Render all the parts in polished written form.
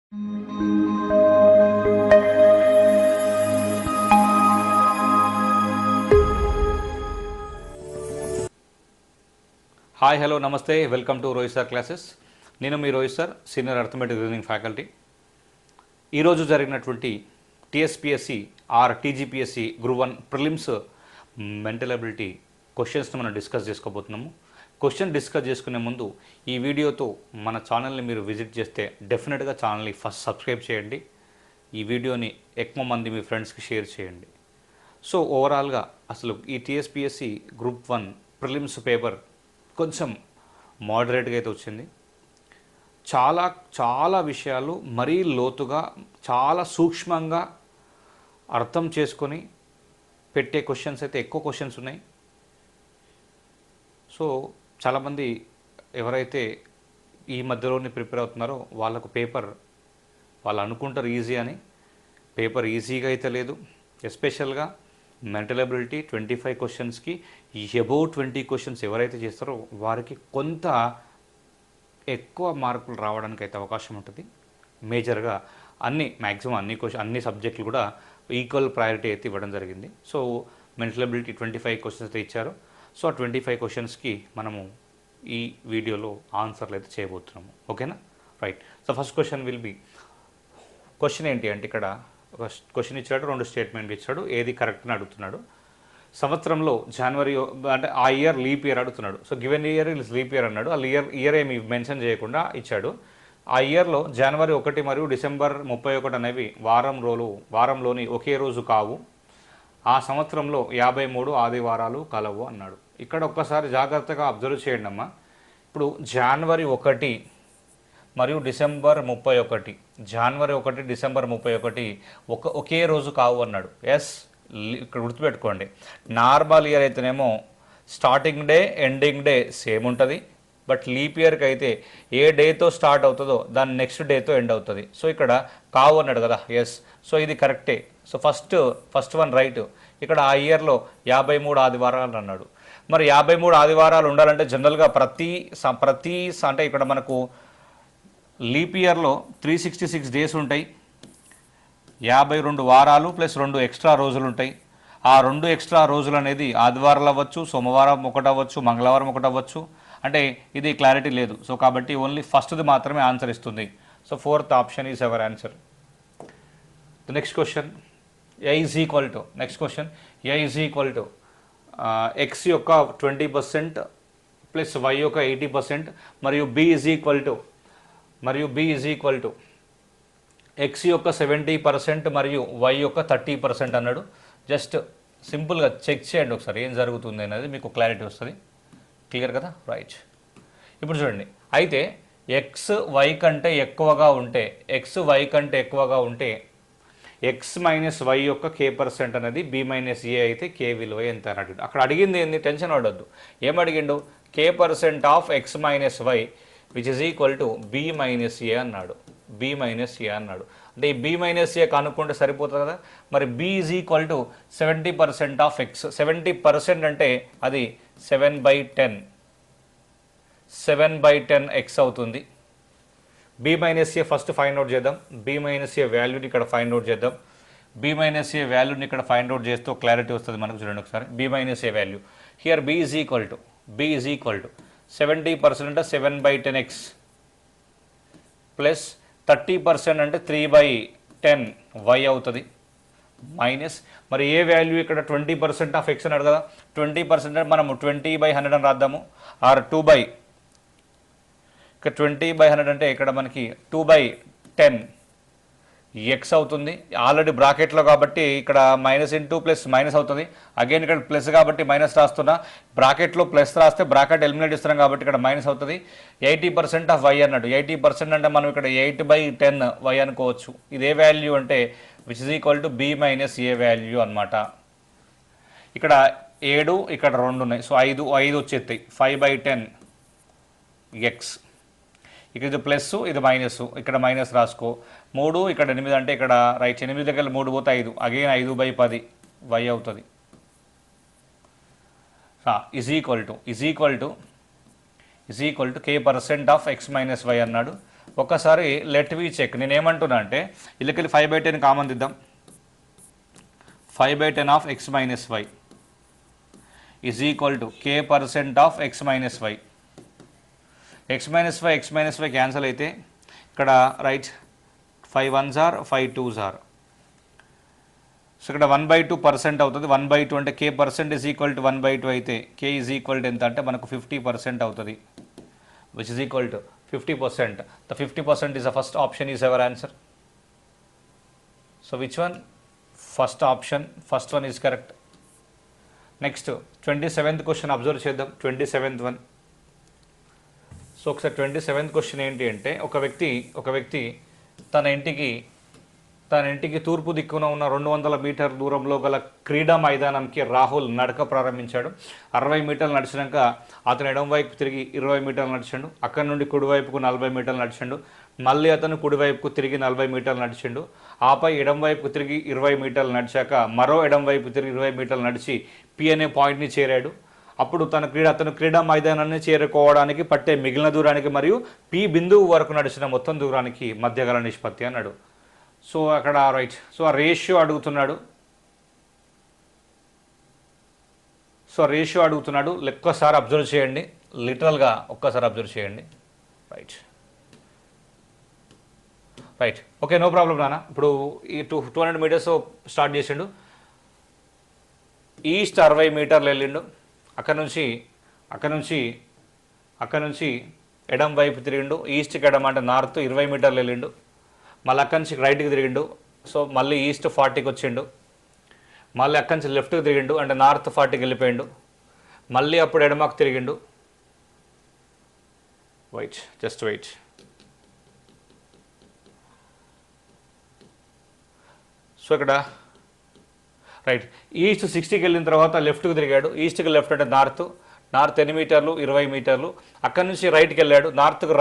Hi hello నమస్తే welcome to Rohit sir classes. నేను మీ Rohit sir, senior arithmetic reasoning faculty. ఈరోజు జరిగినటువంటి TSPSC or TGPSC group 1 prelims mental ability క్వశ్చన్స్ని మనం డిస్కస్ చేసుకోబోతున్నాము. క్వశ్చన్ డిస్కస్ చేసుకునే ముందు ఈ వీడియోతో మన ఛానల్ని మీరు విజిట్ చేస్తే డెఫినెట్గా ఛానల్ని ఫస్ట్ సబ్స్క్రైబ్ చేయండి. ఈ వీడియోని ఎక్కువ మంది మీ ఫ్రెండ్స్కి షేర్ చేయండి. సో ఓవరాల్గా అసలు ఈ టీఎస్పిఎస్సి గ్రూప్ 1 ప్రిలిమ్స్ పేపర్ కొంచెం మోడరేట్గా అయితే వచ్చింది. చాలా విషయాలు మరీ లోతుగా చాలా సూక్ష్మంగా అర్థం చేసుకొని పెట్టే క్వశ్చన్స్ అయితే ఎక్కువ క్వశ్చన్స్ ఉన్నాయి. సో చాలామంది ఎవరైతే ఈ మధ్యలోనే ప్రిపేర్ అవుతున్నారో వాళ్ళకు పేపర్ వాళ్ళు అనుకుంటారు ఈజీ అని. పేపర్ ఈజీగా అయితే లేదు. ఎస్పెషల్గా మెంటల్ అబిలిటీ 25 క్వశ్చన్స్కి అబౌవ్ 20 క్వశ్చన్స్ ఎవరైతే చేస్తారో వారికి కొంత ఎక్కువ మార్కులు రావడానికి అయితే అవకాశం ఉంటుంది. మేజర్గా మ్యాక్సిమం అన్ని సబ్జెక్టులు కూడా ఈక్వల్ ప్రయారిటీ అయితే ఇవ్వడం జరిగింది. సో మెంటల్ అబిలిటీ 25 క్వశ్చన్స్ అయితే ఇచ్చారు. సో ఆ 25 క్వశ్చన్స్కి మనము ఈ వీడియోలో ఆన్సర్లు అయితే చేయబోతున్నాము. ఓకేనా, right. So first question will be, question ఏంటి అంటే ఇక్కడ ఒక క్వశ్చన్ ఇచ్చాడు, 2 స్టేట్మెంట్లు ఇచ్చాడు, ఏది కరెక్ట్ అని అడుగుతున్నాడు. సంవత్సరంలో జనవరి అంటే ఆ ఇయర్ లీప్ ఇయర్ అడుగుతున్నాడు. So given year leap year అన్నాడు. ఆ ఇయర్ ఏమి మెన్షన్ చేయకుండా ఇచ్చాడు. ఆ ఇయర్లో జనవరి 1 మరియు డిసెంబర్ 31 అనేవి వారంలోని ఒకే రోజు కావు. ఆ సంవత్సరంలో 53 ఆదివారాలు కలవు అన్నాడు. ఇక్కడ ఒక్కసారి జాగ్రత్తగా అబ్జర్వ్ చేయండి అమ్మా. ఇప్పుడు జనవరి 1 మరియు డిసెంబర్ 31, జనవరి 1 డిసెంబర్ 31 ఒకే రోజు కావు అన్నాడు. ఎస్, ఇక్కడ గుర్తుపెట్టుకోండి. నార్మల్ ఇయర్ అయితేనేమో starting day ending day same ఉంటుంది. బట్ లీప్ ఇయర్కి అయితే ఏ డేతో స్టార్ట్ అవుతుందో దాని నెక్స్ట్ డేతో ఎండ్ అవుతుంది. సో ఇక్కడ కావు అన్నాడు కదా. ఎస్, సో ఇది కరెక్టే. So first one right. ఇక్కడ ఆ ఇయర్లో 53 ఆదివారాలు అన్నాడు. మరి 53 ఆదివారాలు ఉండాలంటే జనరల్గా ప్రతి అంటే ఇక్కడ మనకు లీప్ ఇయర్లో 366 డేస్ ఉంటాయి. 52 వారాలు ప్లస్ 2 ఎక్స్ట్రా రోజులు ఉంటాయి. ఆ 2 ఎక్స్ట్రా రోజులు అనేది ఆదివారాలు అవ్వచ్చు, సోమవారం ఒకటి అవ్వచ్చు, మంగళవారం ఒకటి అవ్వచ్చు. అంటే ఇది క్లారిటీ లేదు. సో కాబట్టి ఓన్లీ ఫస్ట్ది మాత్రమే ఆన్సర్ ఇస్తుంది. So 4th option is our answer. Next question, A is equal to X యొక్క 20% ప్లస్ వై యొక్క 80% మరియు B is equal to X యొక్క 70% మరియు వై యొక్క 30% అన్నాడు. జస్ట్ సింపుల్గా చెక్ చేయండి ఒకసారి ఏం జరుగుతుంది అనేది, మీకు క్లారిటీ వస్తుంది. క్లియర్ కదా, రైట్. ఇప్పుడు చూడండి, అయితే ఎక్స్ వై కంటే ఎక్కువగా ఉంటే ఎక్స్ మైనస్ వై యొక్క k% అనేది బి మైనస్ ఏ అయితే కే విలువ ఎంత అని అడిగిండు. అక్కడ అడిగింది ఏంది, టెన్షన్ పడొద్దు. ఏమడిగిండు, k% of X minus Y which is equal to B minus A అన్నాడు. అంటే ఈ బి మైనస్ ఏ కనుక్కుంటే సరిపోతుంది కదా. మరి B is equal to 70% of X. 70% అంటే అది 7/10 ఎక్స్ అవుతుంది. B minus A first find out చేద్దాం. బి మైనస్ ఏ వాల్యూని ఇక్కడ ఫైండ్ అవుట్ చేద్దాం. బి మైనస్ ఏ వాల్యూని ఇక్కడ ఫైండ్ అవుట్ చేస్తూ క్లారిటీ వస్తుంది మనకు. చూడండి ఒకసారి, B minus A value here B is equal to 70% అంటే 7/10 ఎక్స్ ప్లస్ 30% అంటే 3/10 వై అవుతుంది మైనస్. మరి ఏ వాల్యూ ఇక్కడ 20% ఆఫ్ ఎక్స్ అన్నాడు కదా. 20% అంటే మనము 20/100 అని రాద్దాము. ఆర్ 20/100 అంటే ఇక్కడ మనకి 2/10 ఎక్స్ అవుతుంది. ఆల్రెడీ బ్రాకెట్లో కాబట్టి ఇక్కడ మైనస్ ఇంటూ ప్లస్ మైనస్ అవుతుంది. అగైన్ ఇక్కడ ప్లస్ కాబట్టి మైనస్ రాస్తున్నా. బ్రాకెట్లో ప్లస్ రాస్తే బ్రాకెట్ ఎలిమినేట్ ఇస్తున్నాం కాబట్టి ఇక్కడ మైనస్ అవుతుంది. 80% ఆఫ్ వై అన్నాడు. 80% అంటే మనం ఇక్కడ 8/10 వై అనుకోవచ్చు. ఇదే వాల్యూ అంటే which is equal to B minus A value అనమాట. ఇక్కడ 7 ఇక్కడ 2 ఉన్నాయి. సో 5 వచ్చేస్తాయి. 5/10 ఎక్స్. ఇక ఇది ప్లస్ ఇది మైనస్, ఇక్కడ మైనస్ రాసుకో. 3 ఇక్కడ 8 అంటే ఇక్కడ రైట్ 8 దగ్గర 3 పోతే 5, అగైన్ 5/10 వై అవుతుంది. Is equal to k% of X minus y అన్నాడు. ఒక్కసారి లెట్ వి చెక్. నేను ఏమంటున్నా అంటే ఇళ్ళకెళ్ళి 5/10 కామన్ దిద్దాం. 5/10 of x minus y is equal to k% of x minus y. x minus y cancel అయితే ఇక్కడ right 5 1s are 5 2s are. So ఇక్కడ 1/2% అవుతుంది. 1/2 అంటే k% ఈజ్ ఈక్వల్ టు 1/2 అయితే k ఈజ్ ఈక్వల్ టు ఎంత అంటే మనకు 50% అవుతుంది, which is equal to 50%. The 50% is the first option is our answer. So which one? First option, first one is correct. Next 27th question observe చేద్దాం. 27th one. So ఒకసారి 27th question ఏంటి అంటే ఒక వ్యక్తి తన ఇంటికి తూర్పు దిక్కున ఉన్న 200 మీటర్ దూరంలో గల క్రీడా మైదానంకి రాహుల్ నడక ప్రారంభించాడు. 60 మీటర్లు నడిచినాక అతను ఎడమ వైపు తిరిగి 20 మీటర్లు నడిచాడు. అక్కడి నుండి కుడివైపుకు 40 మీటర్లు నడిచాడు. మళ్ళీ అతను కుడివైపుకు తిరిగి 40 మీటర్లు నడిచాడు. ఆపై ఎడమ వైపుకు తిరిగి 20 మీటర్లు నడిచాక మరో ఎడమ వైపు తిరిగి 20 మీటర్లు నడిచి పి అనే పాయింట్ని చేరాడు. అప్పుడు అతను క్రీడా మైదానాన్ని చేరుకోవడానికి పట్టే మిగిలిన దూరానికి మరియు పి బిందువు వరకు నడిచిన మొత్తం దూరానికి మధ్య గల నిష్పత్తి అన్నాడు. సో అక్కడ రైట్. సో ఆ రేషియో అడుగుతున్నాడు. ఒక్కసారి అబ్జర్వ్ చేయండి, లిటరల్గా ఒక్కసారి అబ్జర్వ్ చేయండి. రైట్ ఓకే, నో ప్రాబ్లం నాన్న. ఇప్పుడు ఈ 200 మీటర్స్ స్టార్ట్ చేసిండు. ఈస్ట్ 60 మీటర్లు వెళ్ళిండు. అక్కడ నుంచి ఎడం వైపు తిరిగిండు. ఈస్ట్కి ఎడం అంటే నార్త్ 20 మీటర్లు వెళ్ళిండు. మళ్ళీ అక్కడి నుంచి రైట్కి తిరిగిండు. సో మళ్ళీ ఈస్ట్ 40కి వచ్చిండు. మళ్ళీ అక్కడి నుంచి లెఫ్ట్కి తిరిగిండు అంటే నార్త్ 40కి వెళ్ళిపోయిండు. మళ్ళీ అప్పుడు ఎడమకు తిరిగిండు. Just wait. సో ఇక్కడ రైట్ ఈస్ట్ 60కి వెళ్ళిన తర్వాత లెఫ్ట్కి తిరిగాడు. ఈస్ట్కి లెఫ్ట్ అంటే నార్త్ 8 మీటర్లు 20 మీటర్లు. అక్కడి నుంచి రైట్కి వెళ్ళాడు. నార్త్కు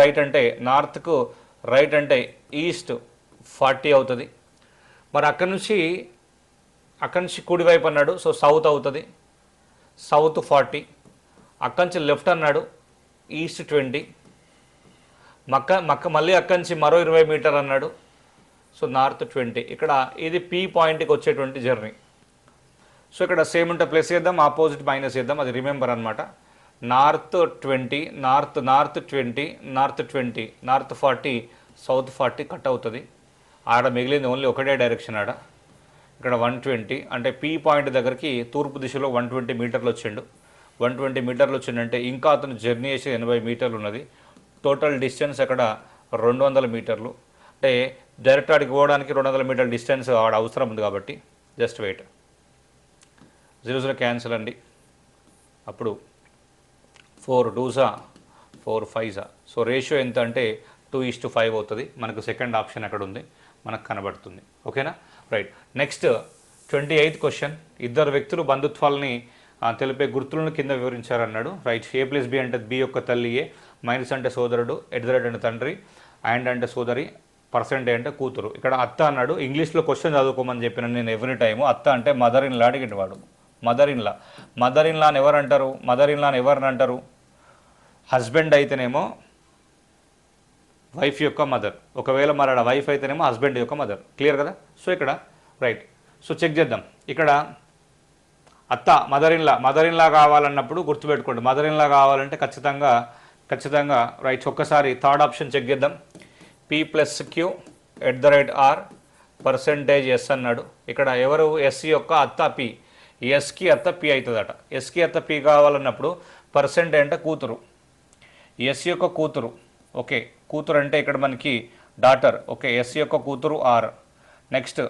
రైట్ అంటే ఈస్ట్ 40 అవుతుంది. మరి అక్కడి నుంచి కుడివైపు అన్నాడు. సో సౌత్ అవుతుంది, సౌత్ 40. అక్కడి నుంచి లెఫ్ట్ అన్నాడు, ఈస్ట్ 20. మళ్ళీ అక్కడి నుంచి మరో 20 మీటర్ అన్నాడు. So north 20. ఇక్కడ ఇది పి పాయింట్కి వచ్చేటువంటి జర్నీ. సో ఇక్కడ సేమ్ ఉంటే ప్లస్ చేద్దాం, ఆపోజిట్ మైనస్ చేద్దాం, అది రిమెంబర్ అనమాట. North 20, north 20, north 40, south 40 cut అవుతుంది. ఆడ మిగిలింది ఓన్లీ ఒకటే డైరెక్షన్. ఆడ ఇక్కడ 120 అంటే పి పాయింట్ దగ్గరికి తూర్పు దిశలో 120 మీటర్లు వచ్చిండు. 120 మీటర్లు వచ్చిండంటే ఇంకా అతను జర్నీ చేసి 80 మీటర్లు ఉన్నది. టోటల్ డిస్టెన్స్ అక్కడ 200 మీటర్లు. అంటే డైరెక్ట్ ఆడికి పోవడానికి 200 మీటర్ల డిస్టెన్స్ ఆడ అవసరం ఉంది కాబట్టి జస్ట్ వెయిట్. 0 క్యాన్సిల్ అండి. అప్పుడు 4 2s 4 5s. సో రేషియో ఎంత అంటే 2:5 అవుతుంది. మనకు సెకండ్ ఆప్షన్ అక్కడ ఉంది, మనకు కనబడుతుంది. ఓకేనా? రైట్. Next 28th question. ఇద్దరు వ్యక్తులు బంధుత్వాలని తెలిపే గుర్తులను కింద వివరించారన్నాడు. రైట్. A+B అంటే బి యొక్క తల్లి ఏ, మైనస్ అంటే సోదరుడు, @ అంటే తండ్రి, అండ్ అంటే సోదరి, % అంటే కూతురు. ఇక్కడ అత్త అన్నాడు. ఇంగ్లీష్లో క్వశ్చన్ చదువుకోమని చెప్పిన నేను ఎవ్రీ టైము. అత్త అంటే మదర్ ఇన్ లా అడిగిన వాడు. మదర్ ఇన్ లా అని ఎవరిని అంటారు? హస్బెండ్ అయితేనేమో వైఫ్ యొక్క మదర్, ఒకవేళ మరి వైఫ్ అయితేనేమో హస్బెండ్ యొక్క మదర్. క్లియర్ కదా? సో ఇక్కడ రైట్. సో చెక్ చేద్దాం. ఇక్కడ అత్త మదర్ ఇన్ లా కావాలన్నప్పుడు గుర్తుపెట్టుకోండి. మదర్ ఇన్ లా కావాలంటే ఖచ్చితంగా రైట్. ఒక్కసారి థర్డ్ ఆప్షన్ చెక్ చేద్దాం. P+Q @R %S అన్నాడు. ఇక్కడ ఎవరు? ఎస్ యొక్క అత్త పి. ఎస్కి అత్త పి అవుతుందట. ఎస్కి అత్త పి కావాలన్నప్పుడు % అంటే కూతురు, ఎస్ యొక్క కూతురు. ఓకే, కూతురు అంటే ఇక్కడ మనకి డాటర్. ఓకే, ఎస్ యొక్క కూతురు ఆర్. నెక్స్ట్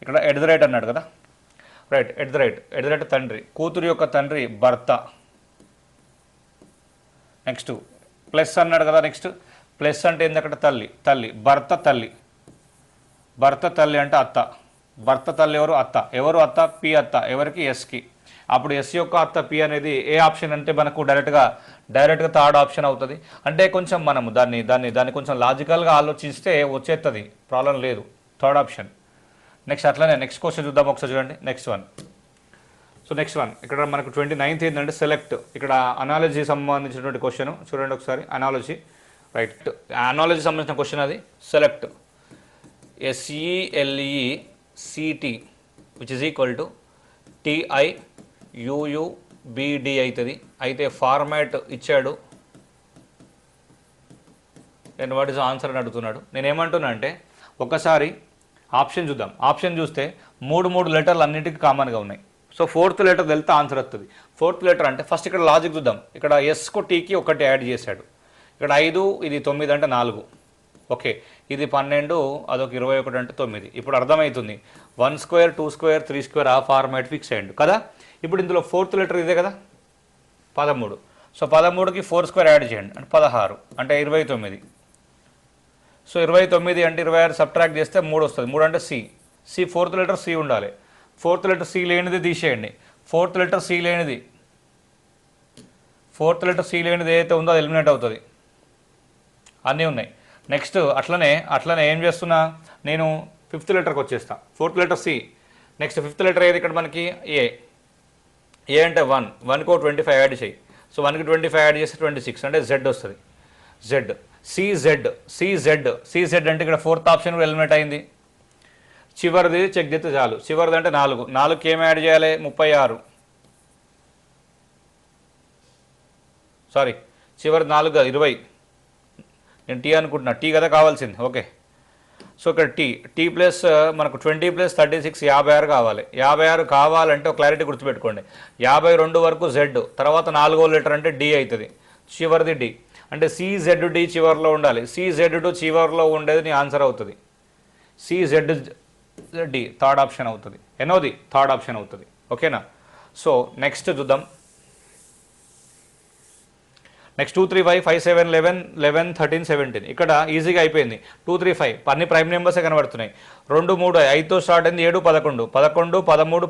ఇక్కడ @ అన్నాడు కదా. రైట్. @ తండ్రి, కూతురు యొక్క తండ్రి భర్త. నెక్స్ట్ ప్లస్ అన్నాడు కదా. నెక్స్ట్ ప్లస్ అంటే ఏంది? అక్కడ తల్లి భర్త తల్లి అంటే అత్త. భర్త తల్లి ఎవరు అత్త? పి అత్త. ఎవరికి? ఎస్కి. అప్పుడు ఎస్ యొక్క అత్త పి అనేది ఏ ఆప్షన్ అంటే మనకు డైరెక్ట్గా థర్డ్ ఆప్షన్ అవుతుంది. అంటే కొంచెం మనము దాన్ని కొంచెం లాజికల్గా ఆలోచిస్తే వచ్చేస్తుంది, ప్రాబ్లం లేదు. Third option. నెక్స్ట్ అట్లనే నెక్స్ట్ క్వశ్చన్ చూద్దాం ఒకసారి. చూడండి నెక్స్ట్ వన్. ఇక్కడ మనకు 29th ఏంటంటే సెలెక్ట్. ఇక్కడ అనాలజీ సంబంధించినటువంటి క్వశ్చన్ చూడండి ఒకసారి. అనాలజీ రైట్, యానాలజీ సంబంధించిన క్వశ్చన్ అది. Select SELECT which is equal to TIUUBD అవుతుంది. అయితే ఫార్మాట్ ఇచ్చాడు అండ్ వాట్ ఈస్ ఆన్సర్ అని అడుగుతున్నాడు. నేనేమంటున్నా అంటే ఒకసారి ఆప్షన్ చూద్దాం. ఆప్షన్ చూస్తే మూడు లెటర్లు అన్నిటికీ కామన్గా ఉన్నాయి. సో ఫోర్త్ లెటర్ వెళ్తే ఆన్సర్ వస్తుంది. ఫోర్త్ లెటర్ అంటే ఫస్ట్ ఇక్కడ లాజిక్ చూద్దాం. ఇక్కడ ఎస్కు టీకి ఒకటి యాడ్ చేశాడు. ఇక్కడ 5 ఇది 9 అంటే 4. ఓకే, ఇది 12 అదొక 21 అంటే 9. ఇప్పుడు అర్థమవుతుంది 1 స్క్వేర్ 2 స్క్వేర్ 3 స్క్వేర్ ఆ ఫార్మాట్ ఫిక్స్ అయ్యండు కదా. ఇప్పుడు ఇందులో ఫోర్త్ లెటర్ ఇదే కదా 13. సో 13కి 4 స్క్వేర్ యాడ్ చేయండి అంటే 16 అంటే 29. సో 29 అంటే 26 సబ్ట్రాక్ట్ చేస్తే 3 వస్తుంది. 3 అంటే సి ఫోర్త్ లెటర్ సి ఉండాలి. ఫోర్త్ లెటర్ సి లేనిది తీసేయండి. ఫోర్త్ లెటర్ సి లేనిది ఏదైతే ఉందో అది ఎలిమినేట్ అవుతుంది. అన్నీ ఉన్నాయి. నెక్స్ట్ అట్లనే ఏం చేస్తున్నా నేను ఫిఫ్త్ లెటర్కి వచ్చేస్తా. Fourth letter C. Next fifth letter ఏది ఇక్కడ మనకి ఏ అంటే 1కు 25 యాడ్ చేయి. సో 1కి 25 యాడ్ చేస్తే 26 అంటే జెడ్ వస్తుంది. జెడ్ సిజెడ్ అంటే ఇక్కడ ఫోర్త్ ఆప్షన్ కూడా ఎలిమినేట్ అయింది. చివరిది చెక్ చేస్తే చాలు. చివరిది అంటే 4కి ఏం యాడ్ చేయాలి 36. సారీ చివరి 4 కాదు 20. నేను టీ అనుకుంటున్నా, టీ కదా కావాల్సింది. ఓకే, సో ఇక్కడ టీ ప్లస్ మనకు 20 + 36 56 కావాలి. 56 కావాలంటే ఒక క్లారిటీ గుర్తుపెట్టుకోండి. 52 వరకు జెడ్, తర్వాత 4వ లెటర్ అంటే డి అవుతుంది. చివరిది డి అంటే CZD చివరిలో ఉండాలి. CZ2 చివరిలో ఉండేది నీ ఆన్సర్ అవుతుంది. CZD థర్డ్ ఆప్షన్ అవుతుంది. ఎన్నోది థర్డ్ ఆప్షన్ అవుతుంది. ఓకేనా. సో నెక్స్ట్ చూద్దాం. నెక్స్ట్ 2 3 5 5 7 11 11 13 17 ఇక్కడ ఈజీగా అయిపోయింది. 2 3 5 అన్ని ప్రైమ్ నెంబర్సే కనబడుతున్నాయి. 2 3 5తో స్టార్ట్ అయింది. 7 11 11 13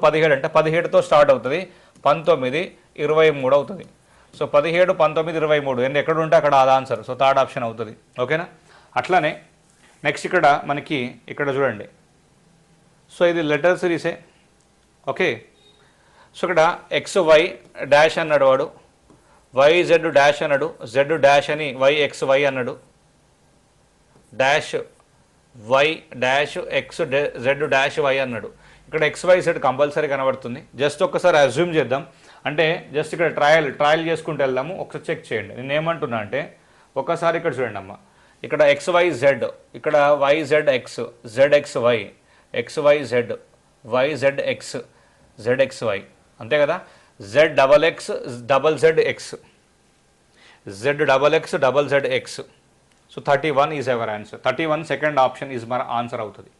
17 అంటే 17తో స్టార్ట్ అవుతుంది. 19 23 అవుతుంది. సో 17 19 23 ఎన్ని ఎక్కడ ఉంటే అక్కడ అది ఆన్సర్. సో థర్డ్ ఆప్షన్ అవుతుంది. ఓకేనా. అట్లానే నెక్స్ట్ ఇక్కడ మనకి ఇక్కడ చూడండి. సో ఇది లెటర్ సిరీసే. ఓకే, సో ఇక్కడ XY డాష్ అన్నాడు వాడు, YZ డాష్ అన్నాడు, Z డాష్ అని YXY అన్నాడు, dash Y dash XZ dash Y అన్నాడు. ఇక్కడ XYZ కంపల్సరీ కనబడుతుంది. జస్ట్ ఒక్కసారి అజ్యూమ్ చేద్దాం. అంటే జస్ట్ ఇక్కడ ట్రయల్ చేసుకుంటూ వెళ్దాము. ఒకసారి చెక్ చేయండి. నేను ఏమంటున్నా అంటే ఒకసారి ఇక్కడ చూడండి అమ్మ. ఇక్కడ XYZ, ఇక్కడ YZX, ZXY, XYZ, YZX, ZXY అంతే కదా. ZXX, ZZX, ZXX. So 31 is our answer. 31 second option is మన ఆన్సర్ అవుతుంది.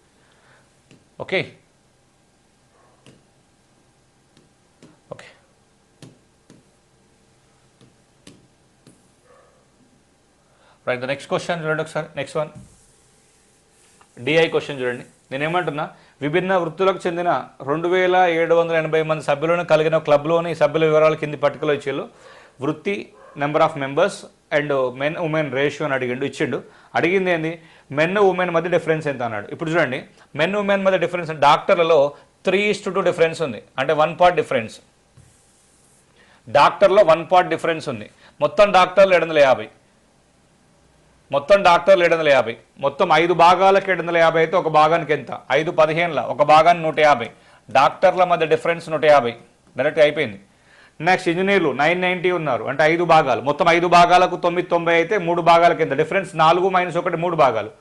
Okay okay right. The next question చూడండి ఒకసారి. నెక్స్ట్ వన్ డిఐ క్వశ్చన్ చూడండి. నేనేమంటున్నా విభిన్న వృత్తులకు చెందిన 2780 మంది సభ్యులను కలిగిన క్లబ్లోని సభ్యుల వివరాలు కింది పట్టికలో ఇచ్చేళ్ళు. వృత్తి, number of members and men women ratio అని ఇచ్చిండు. అడిగింది ఏంది మెన్ ఉమెన్ మధ్య డిఫరెన్స్ ఎంత అన్నాడు. ఇప్పుడు చూడండి మెన్ ఉమెన్ మధ్య డిఫరెన్స్ డాక్టర్లలో 3:2 డిఫరెన్స్ ఉంది. అంటే 1 part డిఫరెన్స్. డాక్టర్లో 1 part డిఫరెన్స్ ఉంది. మొత్తం డాక్టర్లు 750. మొత్తం 5 భాగాలకు 750 అయితే ఒక భాగానికి ఎంత 5 15ల ఒక భాగానికి 150. డాక్టర్ల మధ్య డిఫరెన్స్ 150 డైరెక్ట్ అయిపోయింది. నెక్స్ట్ ఇంజనీర్లు 990 ఉన్నారు. అంటే 5 భాగాలు. మొత్తం 5 భాగాలకు 990 అయితే 3 భాగాలకి ఎంత డిఫరెన్స్ 4 - 1 3 భాగాలు.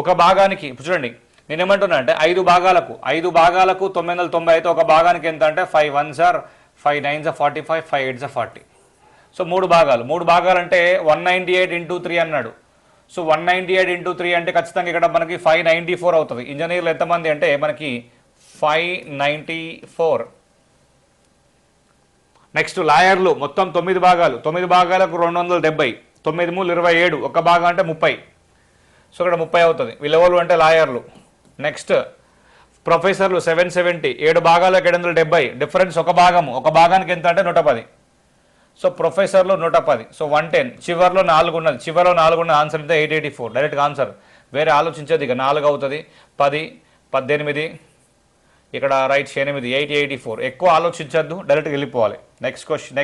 ఒక భాగానికి ఇప్పుడు చూడండి నేనేమంటున్నా అంటే 5 భాగాలకు 990 అయితే ఒక భాగానికి ఎంత అంటే 5 1s are 5 9s are 45 5 8s are 40. So 3 భాగాలు అంటే 198 × 3 అన్నాడు. సో 198 × 3 అంటే ఖచ్చితంగా ఇక్కడ మనకి 594 అవుతుంది. ఇంజనీర్లు ఎంతమంది అంటే మనకి 594. నెక్స్ట్ లాయర్లు మొత్తం 9 భాగాలు. 9 భాగాలకు 270. 9 × 3 = 27. ఒక భాగం అంటే 30. సో ఇక్కడ 30 అవుతుంది. వీళ్ళెవరు అంటే లాయర్లు. నెక్స్ట్ ప్రొఫెసర్లు 770. 7 భాగాలకు 770. డిఫరెన్స్ ఒక భాగానికి ఎంత అంటే 110. సో ప్రొఫెసర్లో 110. సో 110. చివరిలో 4 ఉన్నది. ఆన్సర్ అయితే 884. డైరెక్ట్గా ఆన్సర్. వేరే ఆలోచించేది ఇక 4 అవుతుంది. 10 18 ఇక్కడ రైట్ 8 884. ఎక్కువ ఆలోచించద్దు, డైరెక్ట్గా వెళ్ళిపోవాలి. Next question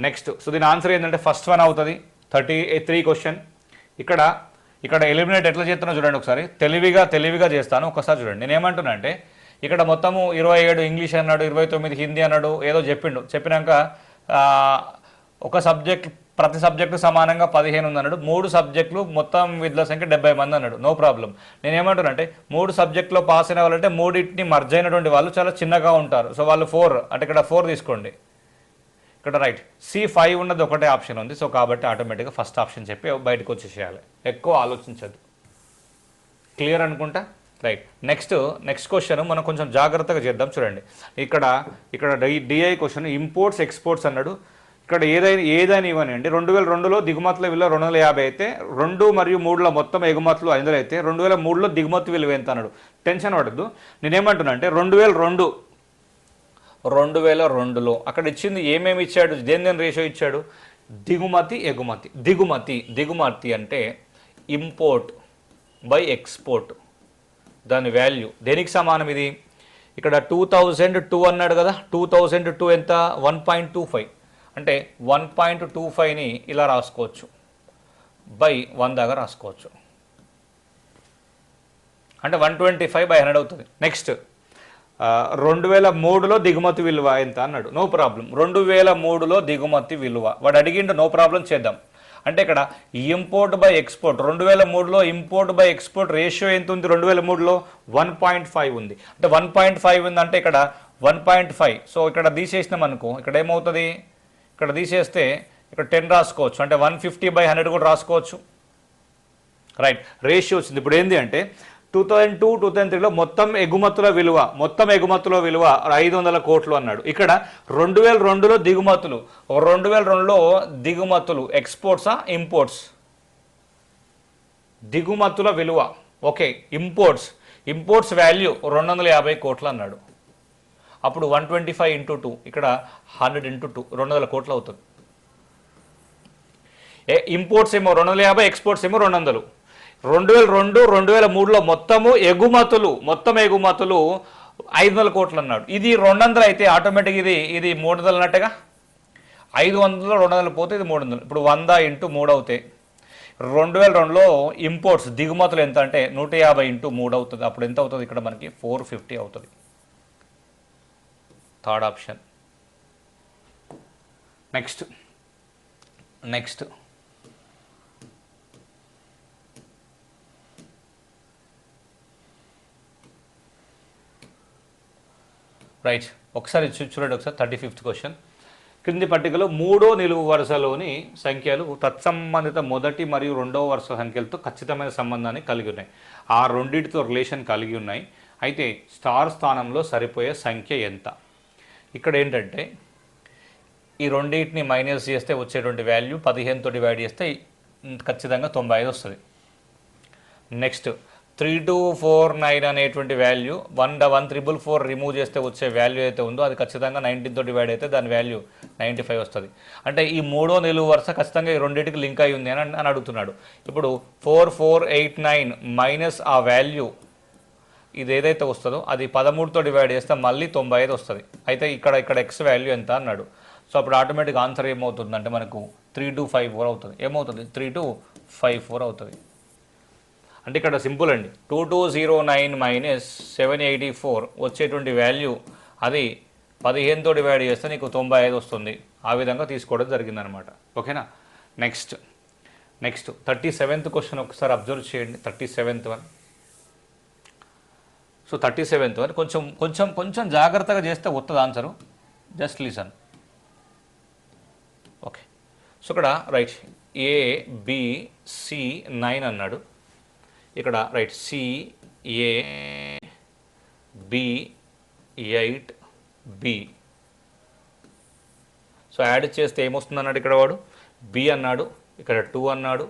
next. సో దీని ఆన్సర్ ఏంటంటే ఫస్ట్ వన్ అవుతుంది. 33 క్వశ్చన్. ఇక్కడ ఇక్కడ ఎలిమినేట్ ఎట్లా చేస్తున్నా చూడండి ఒకసారి. తెలివిగా చేస్తాను ఒకసారి చూడండి. నేను ఏమంటున్నా అంటే ఇక్కడ మొత్తము 27 ఇంగ్లీష్ అన్నాడు, 29 హిందీ అన్నాడు, ఏదో చెప్పినాక ఒక సబ్జెక్ట్ ప్రతి సబ్జెక్టు సమానంగా 15 ఉంది అన్నాడు. 3 సబ్జెక్టులు మొత్తం విధుల సంఖ్య 70 మంది అన్నాడు. No problem. నేను ఏమంటున్నా అంటే 3 సబ్జెక్టులో పాస్ అయిన వాళ్ళంటే మూడింటిని మర్జ్ అయినటువంటి వాళ్ళు చాలా చిన్నగా ఉంటారు. సో వాళ్ళు 4 అంటే ఇక్కడ 4 తీసుకోండి. ఇక్కడ రైట్ C5 ఉన్నది ఒకటే ఆప్షన్ ఉంది. సో కాబట్టి ఆటోమేటిక్గా ఫస్ట్ ఆప్షన్ చెప్పి బయటకు వచ్చేసేయాలి. ఎక్కువ ఆలోచించదు. క్లియర్ అనుకుంటా. రైట్. నెక్స్ట్ క్వశ్చన్ మనం కొంచెం జాగ్రత్తగా చేద్దాం. చూడండి ఇక్కడ డిఐ క్వశ్చన్ ఇంపోర్ట్స్ ఎక్స్పోర్ట్స్ అన్నాడు. ఇక్కడ ఏదైనా ఇవ్వనండి. 2002లో దిగుమతుల విలువ 250 అయితే 2 మరియు 3లో మొత్తం ఎగుమతులు 500 అయితే 2003లో దిగుమతి విలువ ఎంత అన్నాడు. టెన్షన్ పడద్దు. నేనేమంటున్నా అంటే 2002లో అక్కడ ఇచ్చింది ఏమేమి ఇచ్చాడు, దేని రేషియో ఇచ్చాడు. దిగుమతి ఎగుమతి. దిగుమతి అంటే ఇంపోర్ట్ బై ఎక్స్పోర్ట్, దాని వాల్యూ దేనికి సమానం ఇది. ఇక్కడ 2002 అన్నాడు కదా. 2002 ఎంత 1.25 అంటే 1.25ని ఇలా రాసుకోవచ్చు, బై 100 దాకా రాసుకోవచ్చు. అంటే 125/100 అవుతుంది. నెక్స్ట్ 2003లో దిగుమతి విలువ ఎంత అన్నాడు. No problem. 2003లో దిగుమతి విలువ వాడు అడిగిండు. నో ప్రాబ్లం చేద్దాం. అంటే ఇక్కడ ఇంపోర్ట్ బై ఎక్స్పోర్ట్ 2003లో ఇంపోర్ట్ బై ఎక్స్పోర్ట్ రేషియో ఎంత ఉంది. 2003లో 1.5 ఉంది. అంటే 1.5 ఉంది అంటే ఇక్కడ 1.5. సో ఇక్కడ తీసేసినాం అనుకో, ఇక్కడ ఏమవుతుంది, ఇక్కడ తీసేస్తే ఇక్కడ 10 రాసుకోవచ్చు. అంటే 150/100 కూడా రాసుకోవచ్చు. రైట్. రేషియో వచ్చింది. ఇప్పుడు ఏంటి అంటే 2002-2003లో మొత్తం ఎగుమతుల విలువ 500 కోట్లు అన్నాడు. ఇక్కడ 2002లో దిగుమతులు 2002లో దిగుమతులు ఎక్స్పోర్ట్సా ఇంపోర్ట్స్. దిగుమతుల విలువ ఓకే. ఇంపోర్ట్స్ వాల్యూ 250 కోట్లు అన్నాడు. అప్పుడు 125 × 2 ఇక్కడ 100 × 2 200 కోట్లు అవుతుంది. ఇంపోర్ట్స్ ఏమో 250, ఎక్స్పోర్ట్స్ ఏమో 200. 2002-2003లో మొత్తం ఎగుమతులు 500 కోట్లు అన్నాడు. ఇది 200 అయితే ఆటోమేటిక్ ఇది 300 అన్నట్టుగా. 500లో 200 పోతే ఇది 300. ఇప్పుడు 100 × 3 అవుతాయి. 2002లో ఇంపోర్ట్స్ దిగుమతులు ఎంత అంటే 150 × 3 అవుతుంది. అప్పుడు ఎంత అవుతుంది ఇక్కడ మనకి 450 అవుతుంది. Third option. Next right. ఒకసారి చూడండి ఒకసారి 35th క్వశ్చన్. క్రింది పట్టికలో 3వ నిలువు వరుసలోని సంఖ్యలు తత్సంబంధిత మొదటి మరియు 2వ వరుస సంఖ్యలతో ఖచ్చితమైన సంబంధాన్ని కలిగి ఉన్నాయి. ఆ రెండింటితో రిలేషన్ కలిగి ఉన్నాయి. అయితే స్టార్ స్థానంలో సరిపోయే సంఖ్య ఎంత. ఇక్కడ ఏంటంటే ఈ రెండింటిని మైనస్ చేస్తే వచ్చేటువంటి వాల్యూ 15తో డివైడ్ చేస్తే ఖచ్చితంగా 95 వస్తుంది. నెక్స్ట్ 3249 అనేటువంటి వాల్యూ 144 రిమూవ్ చేస్తే వచ్చే వాల్యూ అయితే ఉందో అది ఖచ్చితంగా 19తో డివైడ్ అయితే దాని వాల్యూ 95 వస్తుంది. అంటే ఈ 3వ నిలువు వరుస ఖచ్చితంగా ఈ రెండింటికి లింక్ అయి ఉంది అని అడుగుతున్నాడు. ఇప్పుడు 4489 మైనస్ ఆ వాల్యూ ఇది ఏదైతే వస్తుందో అది 13తో డివైడ్ చేస్తే మళ్ళీ 95 వస్తుంది. అయితే ఇక్కడ ఎక్స్ వాల్యూ ఎంత అన్నాడు. సో అప్పుడు ఆటోమేటిక్ ఆన్సర్ ఏమవుతుందంటే మనకు 3254 అవుతుంది. ఏమవుతుంది 3254 అవుతుంది. అంటే ఇక్కడ సింపుల్ అండి. 2209 మైనస్ 784 వచ్చేటువంటి వాల్యూ అది 15తో డివైడ్ చేస్తే నీకు 95 వస్తుంది. ఆ విధంగా తీసుకోవడం జరిగిందనమాట. ఓకేనా. నెక్స్ట్ 37th క్వశ్చన్ ఒకసారి అబ్జర్వ్ చేయండి. 37th one. So 37th one కొంచెం జాగ్రత్తగా చేస్తే వస్తుంది answer. Just listen. Okay. So ఇక్కడ రైట్ ABC9 అన్నాడు. ఇక్కడ రైట్ CAB8B. సో యాడ్ చేస్తే ఏమొస్తుంది అన్నాడు. ఇక్కడ వాడు B అన్నాడు, ఇక్కడ 2 అన్నాడు,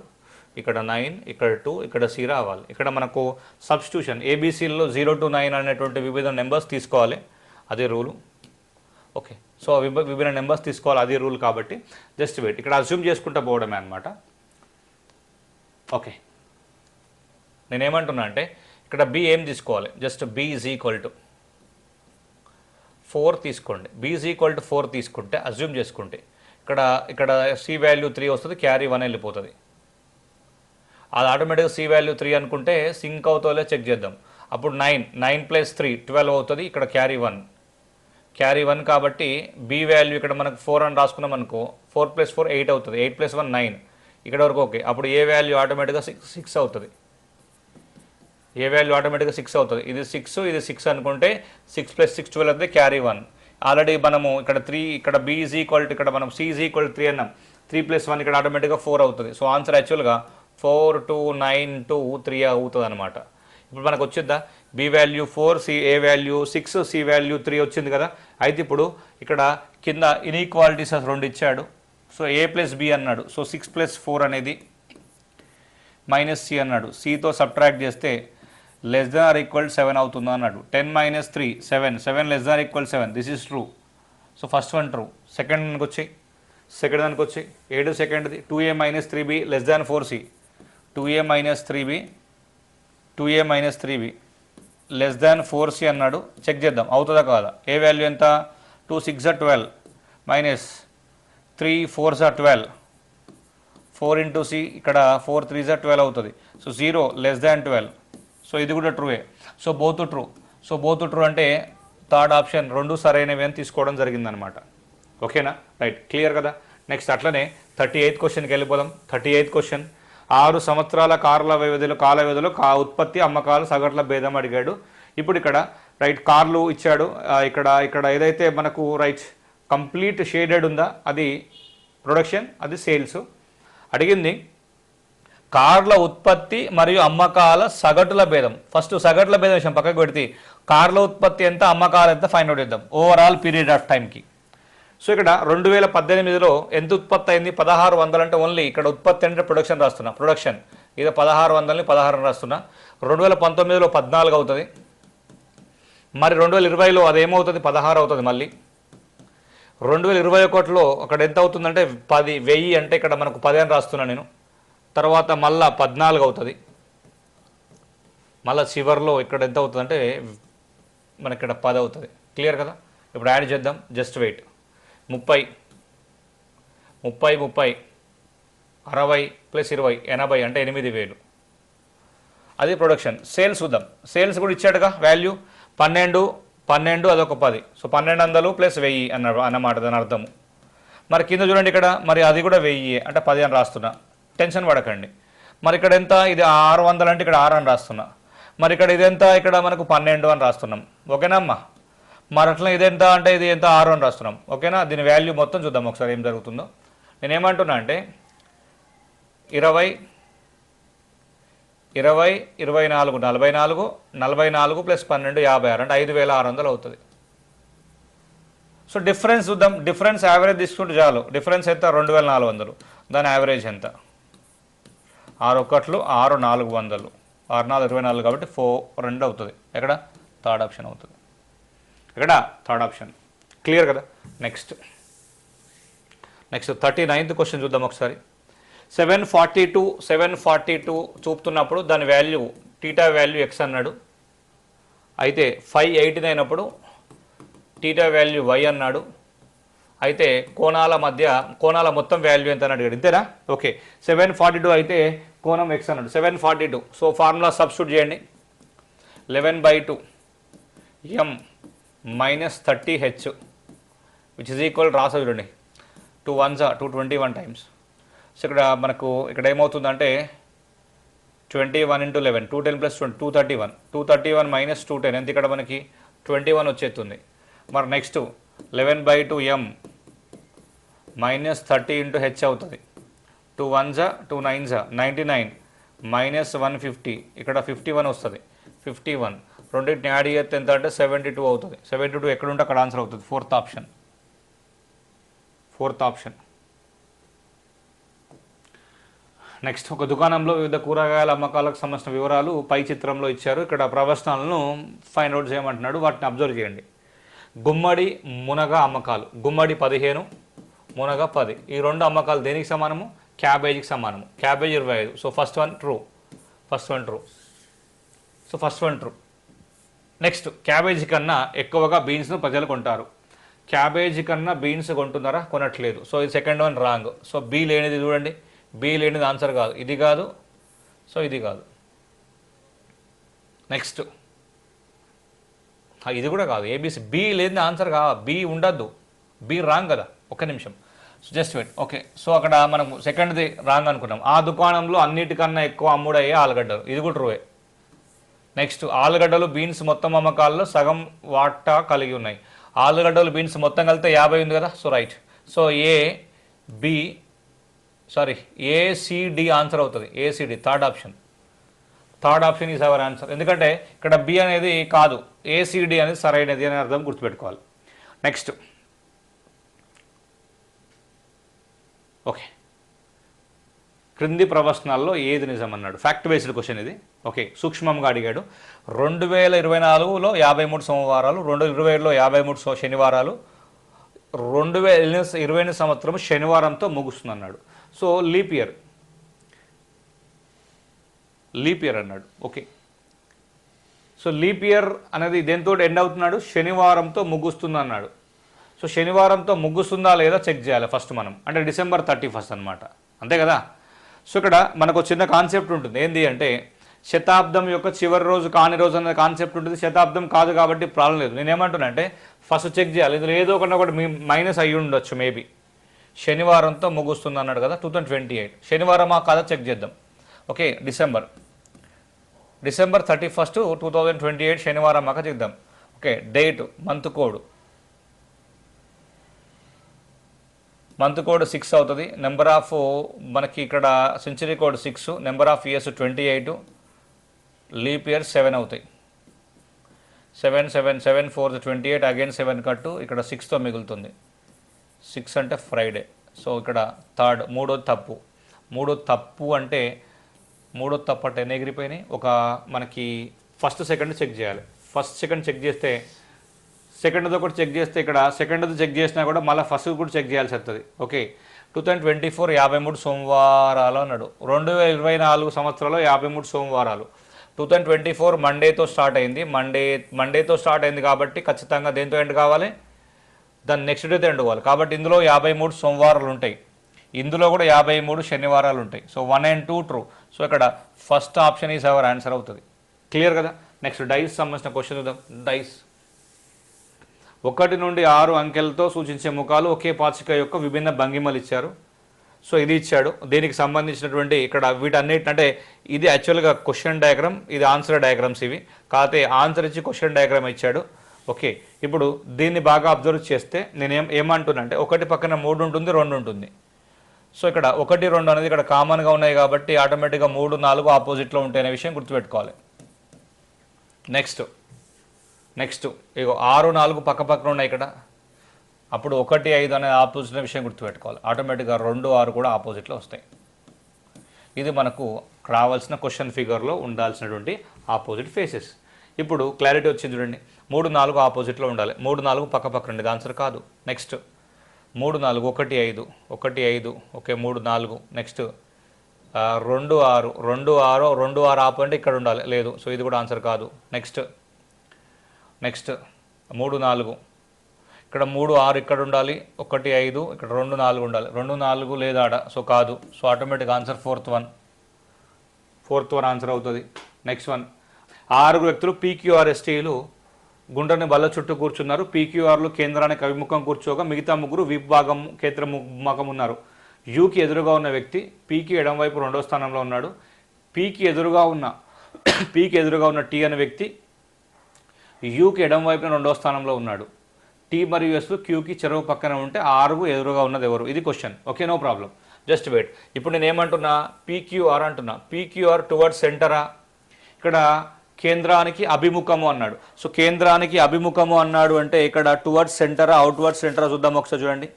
ఇక్కడ 9, ఇక్కడ 2, ఇక్కడ C రావాలి. ఇక్కడ మనకు సబ్స్టిట్యూషన్ ఏబీసీలో 0 to 9 అనేటువంటి వివిధ నెంబర్స్ తీసుకోవాలి. అదే రూలు. ఓకే. సో విభిన్న నెంబర్స్ తీసుకోవాలి, అదే రూల్. కాబట్టి జస్ట్ వెయిట్. ఇక్కడ అజ్యూమ్ చేసుకుంటూ పోవడమే అనమాట. ఓకే. నేనేమంటున్నా అంటే ఇక్కడ B ఏం తీసుకోవాలి. జస్ట్ B = 4 తీసుకోండి. B = 4 తీసుకుంటే అజ్యూమ్ చేసుకుంటే ఇక్కడ ఇక్కడ సి వాల్యూ 3 వస్తుంది, క్యారీ 1 వెళ్ళిపోతుంది. అది ఆటోమేటిక్గా సి వాల్యూ 3 అనుకుంటే సింక్ అవుతుందో చెక్ చేద్దాం. అప్పుడు 9 + 3 12 అవుతుంది. ఇక్కడ క్యారీ 1 కాబట్టి బి వాల్యూ ఇక్కడ మనకు 4 అని రాసుకున్నాం అనుకో, 4 + 4 8 అవుతుంది, 8 + 1 9. ఇక్కడ వరకు ఓకే. అప్పుడు ఏ వాల్యూ ఆటోమేటిక్గా 6 అవుతుంది. ఏ వాల్యూ ఆటోమేటిక్గా 6 అవుతుంది. ఇది 6 ఇది 6 అనుకుంటే 6 + 6 12 అవుతుంది, క్యారీ 1. ఆల్రెడీ మనము ఇక్కడ 3 ఇక్కడ బి ఈజ్ ఈక్వల్ టు ఇక్కడ మనం సి ఈజ్ ఈక్వల్ 3 అన్నాం. 3 + 1 ఇక్కడ ఆటోమేటిక్గా 4 అవుతుంది. సో ఆన్సర్ యాక్చువల్గా 4 2 9 2 3 అవుతుంది అనమాట. ఇప్పుడు మనకు వచ్చిద్దా బి వాల్యూ 4 సి ఏ వాల్యూ 6 సి వాల్యూ 3 వచ్చింది కదా. అయితే ఇప్పుడు ఇక్కడ కింద ఇన్ఈక్వాలిటీస్ 2 ఇచ్చాడు. సో ఏ ప్లస్ బి అన్నాడు. సో 6 + 4 అనేది -c అన్నాడు. సితో సబ్ట్రాక్ట్ చేస్తే <= 7 అవుతుందా అన్నాడు. 10 - 3 7 7 <= 7. This is true. So first one true. Second దానికి వచ్చి 7 సెకండ్ది 2a - 3b <= 4c. 2a - 3b 4c అన్నాడు. చెక్ చేద్దాం అవుతుందా కాదా. ఏ వాల్యూ ఎంత, 2 6 12 -3 4 12 4 × c ఇక్కడ 4 3 12 అవుతుంది. సో 0 <12. సో ఇది కూడా ట్రూయే. సో బోత్ ట్రూ అంటే థర్డ్ ఆప్షన్ 2 సరైనవి అని తీసుకోవడం జరిగిందనమాట. ఓకేనా, రైట్, క్లియర్ కదా. నెక్స్ట్ అట్లనే 38th క్వశ్చన్కి వెళ్ళిపోదాం. 38th క్వశ్చన్ 6 సంవత్సరాల కాల వ్యవధిలో ఉత్పత్తి అమ్మకాలు సగటుల భేదం అడిగాడు. ఇప్పుడు ఇక్కడ రైట్ కార్లు ఇచ్చాడు. ఇక్కడ ఏదైతే మనకు రైట్ కంప్లీట్ షేడెడ్ ఉందా అది ప్రొడక్షన్, అది సేల్స్. అడిగింది కార్ల ఉత్పత్తి మరియు అమ్మకాల సగటుల భేదం. ఫస్ట్ సగటుల భేదం విషయం పక్కకు పెడితే కార్ల ఉత్పత్తి ఎంత, అమ్మకాలు ఎంత ఫైండ్ అవుట్ చేద్దాం ఓవరాల్ పీరియడ్ ఆఫ్ టైంకి. సో ఇక్కడ 2018లో ఎంత ఉత్పత్తి అయింది, 1600 అంటే ఓన్లీ ఇక్కడ ఉత్పత్తి అంటే ప్రొడక్షన్ రాస్తున్నా. ప్రొడక్షన్ ఇది 1600ని 16 రాస్తున్నా. 2019లో 14 అవుతుంది. మరి 2020లో అదేమవుతుంది 16 అవుతుంది. మళ్ళీ 2021లో అక్కడ ఎంత అవుతుందంటే 10,000 అంటే ఇక్కడ మనకు 10 అని రాస్తున్నా నేను. తర్వాత మళ్ళా 14 అవుతుంది. మళ్ళీ చివరిలో ఇక్కడ ఎంత అవుతుందంటే మనకి ఇక్కడ 10 అవుతుంది. క్లియర్ కదా. ఇప్పుడు యాడ్ చేద్దాం, జస్ట్ వెయిట్. 30 60 + 20 80 అంటే 8,000. అది ప్రొడక్షన్. సేల్స్ చూద్దాం. సేల్స్ కూడా ఇచ్చాడుగా వాల్యూ 12 అదొక 10. సో 1200 + 1000 అన్నమాట దాని అర్థము. మరి కింద చూడండి ఇక్కడ మరి అది కూడా 1000 అంటే 10 అని రాస్తున్నా. టెన్షన్ పడకండి. మరి ఇక్కడ ఎంత, ఇది 600 అంటే ఇక్కడ 6 అని రాస్తున్నా. మరి ఇక్కడ ఇదెంత, ఇక్కడ మనకు 12 అని రాస్తున్నాం. ఓకేనా అమ్మా. మరి అట్లా ఇదెంత అంటే ఇది ఎంత 6 అని రాస్తున్నాం. ఓకేనా. దీని వాల్యూ మొత్తం చూద్దాం ఒకసారి ఏం జరుగుతుందో. నేనేమంటున్నా అంటే 20 24 44 44 + 12 56 అంటే 5600 అవుతుంది. సో డిఫరెన్స్ చూద్దాం. డిఫరెన్స్ యావరేజ్ తీసుకుంటే చాలు. డిఫరెన్స్ ఎంత 2400. దాని యావరేజ్ ఎంత 6 1 6 400 6 4 24 కాబట్టి 4 అవుతుంది. ఎక్కడ థర్డ్ ఆప్షన్ అవుతుంది. ఇక్కడ థర్డ్ ఆప్షన్. క్లియర్ కదా. నెక్స్ట్ 39th క్వశ్చన్ చూద్దాం ఒకసారి. 742 చూపుతున్నప్పుడు దాని వాల్యూ టీటా వాల్యూ x అన్నాడు. అయితే 589 అయినప్పుడు టీటా వాల్యూ y అన్నాడు. అయితే కోణాల మొత్తం వాల్యూ ఎంత అని అడిగాడు. ఇంతేనా. ఓకే. 742 అయితే కోణం x అన్నాడు. 742. సో ఫార్ములా సబ్స్టిట్యూట్ చేయండి. 11/2 m - 30h which is equal రాసా చూడండి 2 1s 221 టైమ్స్. సో ఇక్కడ మనకు ఇక్కడ ఏమవుతుందంటే 21 × 11 210 + 20 231 231 - 210 ఎంత ఇక్కడ మనకి 21 వచ్చేస్తుంది. మరి నెక్స్ట్ 11/2 m - 30 × h అవుతుంది. 2 1s 2 9s 99 - 150 ఇక్కడ 51 వస్తుంది. 51 రెండింటిని యాడ్ చేస్తే ఎంత అంటే 72 అవుతుంది. 72 ఎక్కడ ఉంటే అక్కడ ఆన్సర్ అవుతుంది. Fourth option. నెక్స్ట్ ఒక దుకాణంలో వివిధ కూరగాయల అమ్మకాలకు సంబంధించిన వివరాలు పై చిత్రంలో ఇచ్చారు. ఇక్కడ ప్రవచనాలను ఫైండ్ అవుట్ చేయమంటున్నాడు. వాటిని అబ్జర్వ్ చేయండి. గుమ్మడి మునగ అమ్మకాలు. గుమ్మడి 15 మునగ 10. ఈ రెండు అమ్మకాలు దేనికి సమానము, క్యాబేజీకి సమానము. Cabbage 25. So first one true. Next cabbage కన్నా ఎక్కువగా బీన్స్ను ప్రజలు కొంటారు. క్యాబేజీ కన్నా బీన్స్ కొంటున్నారా? కొనట్లేదు. సో ఇది second one wrong. So B లేనిది చూడండి, బి లేనిది ఆన్సర్ కాదు, ఇది కాదు, సో ఇది కాదు. నెక్స్ట్ ఇది కూడా కాదు, ఏబీసీ. బి లేనిది ఆన్సర్ కాదు, బి ఉండద్దు, బి రాంగ్ కదా. ఒక్క నిమిషం, so just wait. Okay, so అక్కడ మనం సెకండ్ది రాంగ్ అనుకున్నాం. ఆ దుకాణంలో అన్నిటికన్నా ఎక్కువ అమ్ముడయ్యే ఆలుగడ్డలు, ఇది కూడా ట్రూవే. నెక్స్ట్ ఆలుగడ్డలు బీన్స్ మొత్తం అమ్మకాల్లో సగం వాటా కలిగి ఉన్నాయి. ఆలుగడ్డలు బీన్స్ మొత్తం కలిపితే 50 ఉంది కదా, so right. So ACD answer అవుతుంది. ACD third option. Third option is our answer. ఎందుకంటే ఇక్కడ బి అనేది కాదు, ఏసిడి అనేది సరైనది అనే అర్థం గుర్తుపెట్టుకోవాలి. నెక్స్ట్ ఓకే, క్రింది ప్రవచనాల్లో ఏది నిజం అన్నాడు. ఫ్యాక్ట్ బేస్డ్ క్వశ్చన్ ఇది. ఓకే, సూక్ష్మంగా అడిగాడు. 2024లో 53 సోమవారాలు, 2020లో 53 శనివారాలు, 2020 సంవత్సరం శనివారంతో ముగుస్తుంది అన్నాడు. సో లీప్ ఇయర్ అన్నాడు. ఓకే, సో లీప్ ఇయర్ అనేది దేంతో ఎండ్ అవుతున్నాడు? శనివారంతో ముగుస్తుంది అన్నాడు. సో శనివారంతో ముగుస్తుందా లేదా చెక్ చేయాలి ఫస్ట్ మనం, అంటే December 31 అనమాట, అంతే కదా. సో ఇక్కడ మనకు చిన్న కాన్సెప్ట్ ఉంటుంది, ఏంటి అంటే శతాబ్దం యొక్క చివరి రోజు కాని రోజు అనే కాన్సెప్ట్ ఉంటుంది. శతాబ్దం కాదు కాబట్టి ప్రాబ్లం లేదు. నేనేమంటున్నా అంటే ఫస్ట్ చెక్ చేయాలి, ఇది ఏదో ఒకటి మైనస్ అయ్యి ఉండొచ్చు మేబీ. శనివారంతో ముగుస్తుంది అన్నాడు కదా, 2028 శనివారమా కాదా చెక్ చేద్దాం. ఓకే, December 31, 2028 శనివారం మాక చేద్దాం. ఓకే, డేట్, మంత్ కోడ్ 6 అవుతుంది. నెంబర్ ఆఫ్ మనకి ఇక్కడ century code 6, number of years 28, leap year 7 అవుతాయి. 7 4 28, అగైన్ 7 కట్టు, ఇక్కడ 6తో మిగులుతుంది. 6 అంటే ఫ్రైడే. సో ఇక్కడ థర్డ్, మూడోది తప్పు అంటే ఎన్ని ఎగిరిపోయినాయి. ఒక మనకి ఫస్ట్ సెకండ్ చెక్ చేయాలి. ఫస్ట్ సెకండ్ చెక్ చేస్తే సెకండ్ది ఒకటి చెక్ చేస్తే ఇక్కడ సెకండ్ది చెక్ చేసినా కూడా మళ్ళీ ఫస్ట్ కూడా చెక్ చేయాల్సి వస్తుంది. ఓకే, 2024 53 సోమవారాలు అన్నాడు. 2024 సంవత్సరంలో 53 సోమవారాలు. 2024 మండేతో స్టార్ట్ అయింది. మండేతో స్టార్ట్ అయింది కాబట్టి ఖచ్చితంగా దేంతో ఎండ్ కావాలి? దాని నెక్స్ట్ డేతో ఎండ్ కావాలి. కాబట్టి ఇందులో 53 సోమవారాలు ఉంటాయి, ఇందులో కూడా 53 శనివారాలు ఉంటాయి. So 1 and 2 true. సో ఇక్కడ first option is our answer అవుతుంది. క్లియర్ కదా. నెక్స్ట్ డైస్ సంబంధించిన క్వశ్చన్ చూద్దాం. డైస్ 1 నుండి 6 అంకెలతో సూచించే ముఖాలు ఒకే పాచిక యొక్క విభిన్న భంగిమలు ఇచ్చారు. సో ఇది ఇచ్చాడు. దీనికి సంబంధించినటువంటి ఇక్కడ వీటన్నిటి అంటే ఇది యాక్చువల్గా క్వశ్చన్ డయాగ్రామ్, ఇది ఆన్సర్ డయాగ్రామ్స్ ఇవి. కాకపోతే ఆన్సర్ ఇచ్చి క్వశ్చన్ డయాగ్రామ్ ఇచ్చాడు. ఓకే, ఇప్పుడు దీన్ని బాగా అబ్జర్వ్ చేస్తే నేను ఏమంటున్నా అంటే 1 పక్కన 3 ఉంటుంది, 2 ఉంటుంది. సో ఇక్కడ 1, 2 అనేది ఇక్కడ కామన్గా ఉన్నాయి కాబట్టి ఆటోమేటిక్గా 3, 4 ఆపోజిట్లో ఉంటాయనే విషయం గుర్తుపెట్టుకోవాలి. నెక్స్ట్ ఇగో 6, 4 పక్కన ఉన్నాయి ఇక్కడ. అప్పుడు 1, 5 అనేది ఆపోజిట్ విషయం గుర్తుపెట్టుకోవాలి. ఆటోమేటిక్గా 2, 6 కూడా ఆపోజిట్లో వస్తాయి. ఇది మనకు రావాల్సిన క్వశ్చన్ ఫిగర్లో ఉండాల్సినటువంటి ఆపోజిట్ ఫేసెస్. ఇప్పుడు క్లారిటీ వచ్చింది చూడండి. 3, 4 ఆపోజిట్లో ఉండాలి. 3, 4 పక్కన ఉండేది ఆన్సర్ కాదు. Next 3, 4 1, 5 okay 3, 4. నెక్స్ట్ 2, 6 2, 6 ఆపు అంటే ఇక్కడ ఉండాలి, లేదు. సో ఇది కూడా ఆన్సర్ కాదు. నెక్స్ట్ 3, 4 ఇక్కడ 3, 6 ఇక్కడ ఉండాలి. 1, 5 ఇక్కడ 2, 4 ఉండాలి. 2, 4 లేదా ఆడ, సో కాదు. So automatic answer fourth one answer అవుతుంది. నెక్స్ట్ వన్, 6 వ్యక్తులు PQRSTలు గుండ్రని బల్ల చుట్టూ కూర్చున్నారు. PQRలు కేంద్రానికి అభిముఖం కూర్చోగా మిగతా 3 విభాగం కేంద్రముఖం ఉన్నారు. యూకి ఎదురుగా ఉన్న వ్యక్తి పీకి ఎడమవైపు 2వ స్థానంలో ఉన్నాడు. పీకి ఎదురుగా ఉన్న టీ అనే వ్యక్తి యూకి ఎడమవైపున 2వ స్థానంలో ఉన్నాడు. టీ మరియు ఎస్ క్యూకి చెరువు పక్కన ఉంటే 6 ఎదురుగా ఉన్నది ఎవరు? ఇది question. Okay, no problem, just wait. ఇప్పుడు నేను ఏమంటున్నా? PQR అంటున్నా. PQR టువర్డ్స్ సెంటరా? ఇక్కడ కేంద్రానికి అభిముఖము అన్నాడు. సో కేంద్రానికి అభిముఖము అన్నాడు అంటే ఇక్కడ టువర్డ్స్ సెంటరా అవుట్వర్డ్స్ సెంటరా చూద్దాం ఒకసారి చూడండి.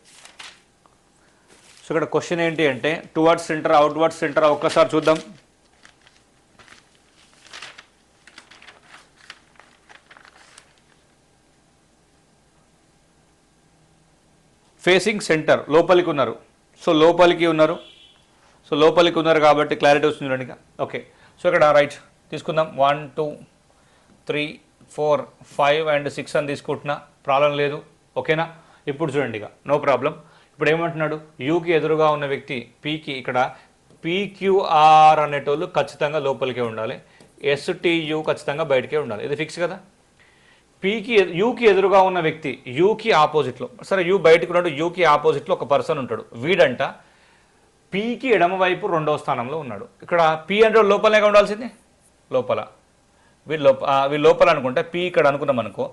సో ఇక్కడ క్వశ్చన్ ఏంటి అంటే టువర్డ్స్ సెంటరా అవుట్వర్డ్స్ సెంటరా ఒక్కసారి చూద్దాం. ఫేసింగ్ సెంటర్, లోపలికి ఉన్నారు. సో లోపలికి ఉన్నారు కాబట్టి క్లారిటీ వస్తుంది చూడండి. ఓకే, సో ఇక్కడ రైట్ తీసుకుందాం. 1 2 3 4 5 and 6 అని తీసుకుంటున్నా, ప్రాబ్లం లేదు. ఓకేనా? ఇప్పుడు చూడండి ఇక నో ప్రాబ్లం. ఇప్పుడు ఏమంటున్నాడు, యూకి ఎదురుగా ఉన్న వ్యక్తి పీకి, ఇక్కడ పీక్యూఆర్ అనేటోళ్ళు ఖచ్చితంగా లోపలికే ఉండాలి, ఎస్టీయు ఖచ్చితంగా బయటకే ఉండాలి. ఇది ఫిక్స్ కదా. యూకి ఎదురుగా ఉన్న వ్యక్తి యూకి ఆపోజిట్లో, సరే యూ బయటకు ఉన్నాడు, యూకి ఆపోజిట్లో ఒక పర్సన్ ఉంటాడు. వీడంట పీకి ఎడమవైపు 2వ స్థానంలో ఉన్నాడు. ఇక్కడ పీ అంటే లోపలనే ఉండాల్సింది, లోపల. వీళ్ళు లోపల అనుకుంటే పీ ఇక్కడ అనుకున్నాం అనుకో,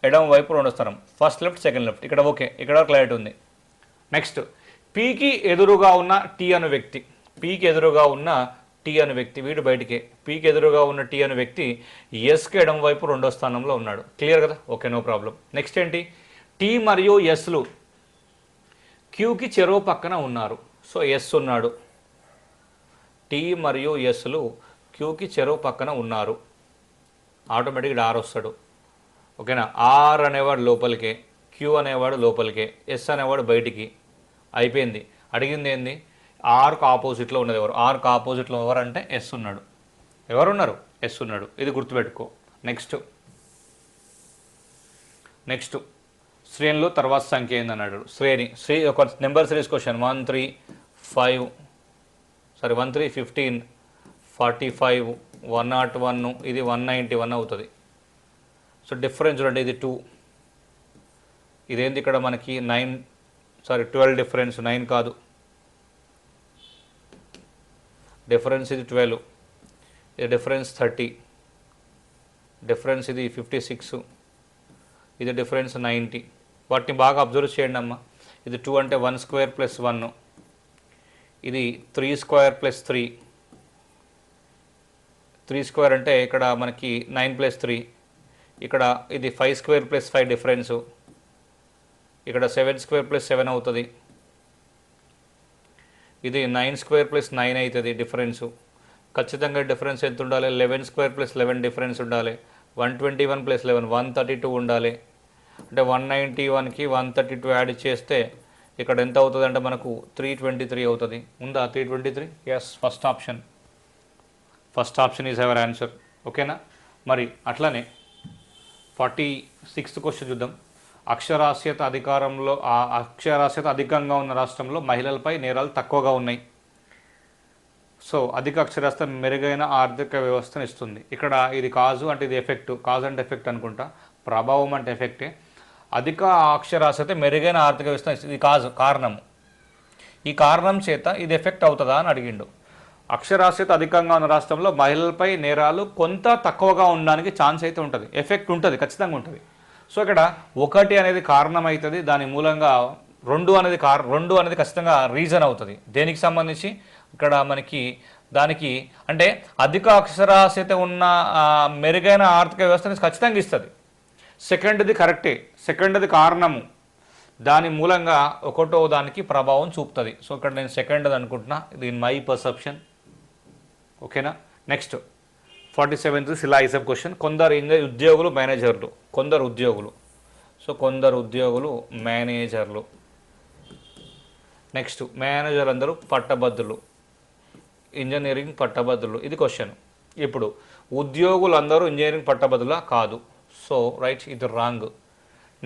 ఎడమ వైపు 2వ స్థానం, ఫస్ట్ లెఫ్ట్ సెకండ్ లెఫ్ట్, ఇక్కడ ఓకే, ఇక్కడ క్లారిటీ ఉంది. నెక్స్ట్ పీకి ఎదురుగా ఉన్న టీ అనే వ్యక్తి, పీకి ఎదురుగా ఉన్న టీ అనే వ్యక్తి వీడు బయటికే, పీకి ఎదురుగా ఉన్న టీ అనే వ్యక్తి ఎస్కి ఎడమ వైపు 2వ స్థానంలో ఉన్నాడు. క్లియర్ కదా, ఓకే నో ప్రాబ్లం. నెక్స్ట్ ఏంటి, టీ మరియు ఎస్లు క్యూకి చెరో పక్కన ఉన్నారు. సో ఎస్ ఉన్నాడు, టీ మరియు ఎస్లు క్యూకి చెరో పక్కన ఉన్నారు, ఆటోమేటిక్గా ఆర్ వస్తాడు. ఓకేనా, ఆర్ అనేవాడు లోపలికే, క్యూ అనేవాడు లోపలికే, ఎస్ అనేవాడు బయటికి. అయిపోయింది. అడిగింది ఏంది, ఆర్కు ఆపోజిట్లో ఉన్నది ఎవరు, ఆర్కు ఆపోజిట్లో ఎవరు అంటే ఎస్ ఉన్నాడు. ఎవరున్నారు, ఎస్ ఉన్నాడు. ఇది గుర్తుపెట్టుకో. నెక్స్ట్ శ్రేణిలో తర్వాత సంఖ్య ఏందన్నాడు. శ్రేణి ఒక నెంబర్ సిరీస్ క్వశ్చన్ 1 3 5 1 3 15 45 101, ఇది 191 అవుతుంది. సో డిఫరెన్స్ చూడండి, ఇది 2, ఇదేంటి ఇక్కడ మనకి 12 డిఫరెన్స్, 9 కాదు, డిఫరెన్స్ ఇది 12, ఇది డిఫరెన్స్ 30, డిఫరెన్స్ ఇది 56, ఇది డిఫరెన్స్ 90. వాటిని బాగా అబ్జర్వ్ చేయండి అమ్మ. ఇది 2 అంటే 1 స్క్వేర్ ప్లస్ 1, ఇది 3 స్క్వేర్ ప్లస్ 3, 3 స్క్వేర్ అంటే ఇక్కడ మనకి 9 ప్లస్ 3, ఇక్కడ ఇది 5 స్క్వేర్ ప్లస్ 5 డిఫరెన్సు, ఇక్కడ 7 స్క్వేర్ ప్లస్ 7 అవుతుంది, ఇది 9 స్క్వేర్ ప్లస్ 9 అవుతుంది డిఫరెన్సు. ఖచ్చితంగా డిఫరెన్స్ ఎంత ఉండాలి, 11 స్క్వేర్ ప్లస్ 11 డిఫరెన్స్ ఉండాలి, 121 ప్లస్ 11 132 ఉండాలి. అంటే 191కి 132 యాడ్ చేస్తే ఇక్కడ ఎంత అవుతుంది అంటే మనకు 323 అవుతుంది. ఉందా 323? Yes, first option is our answer. ఓకేనా. మరి అట్లనే 46th క్వశ్చన్ చూద్దాం. అక్షరాస్యత అధికంగా ఉన్న రాష్ట్రంలో మహిళలపై నేరాలు తక్కువగా ఉన్నాయి. సో అధిక అక్షరాస్యత మెరుగైన ఆర్థిక వ్యవస్థను ఇస్తుంది. ఇక్కడ ఇది కాజు అంటే ఇది ఎఫెక్ట్, కాజ్ అంటే ఎఫెక్ట్ అనుకుంటా, ప్రభావం అంటే ఎఫెక్టే. అధిక అక్షరాస్యత మెరుగైన ఆర్థిక వ్యవస్థ, ఇది కారణము. ఈ కారణం చేత ఇది ఎఫెక్ట్ అవుతుందా అని అడిగిండు. అక్షరాస్యత అధికంగా ఉన్న రాష్ట్రంలో మహిళలపై నేరాలు కొంత తక్కువగా ఉండడానికి ఛాన్స్ అయితే ఉంటుంది, ఎఫెక్ట్ ఉంటుంది, ఖచ్చితంగా ఉంటుంది. సో ఇక్కడ 1 అనేది కారణం అవుతుంది, దాని మూలంగా 2 అనేది ఖచ్చితంగా రీజన్ అవుతుంది. దేనికి సంబంధించి ఇక్కడ మనకి దానికి అంటే అధిక అక్షరాస్యత ఉన్న మెరుగైన ఆర్థిక వ్యవస్థని ఖచ్చితంగా ఇస్తుంది. సెకండ్ది కరెక్టే, సెకండ్ది కారణము, దాని మూలంగా 1వ దానికి ప్రభావం చూపుతుంది. సో ఇక్కడ నేను సెకండ్ది అనుకుంటున్నా, ఇది మై పర్సెప్షన్. ఓకేనా. Next 47th syllogism question. కొందరు ఉద్యోగులు మేనేజర్లు, కొందరు ఉద్యోగులు మేనేజర్లు. నెక్స్ట్ మేనేజర్ అందరూ పట్టభద్రులు, ఇంజనీరింగ్ పట్టభద్రులు. ఇది క్వశ్చన్. ఇప్పుడు ఉద్యోగులందరూ ఇంజనీరింగ్ పట్టభద్రులా కాదు, సో రైట్, ఇది రాంగ్.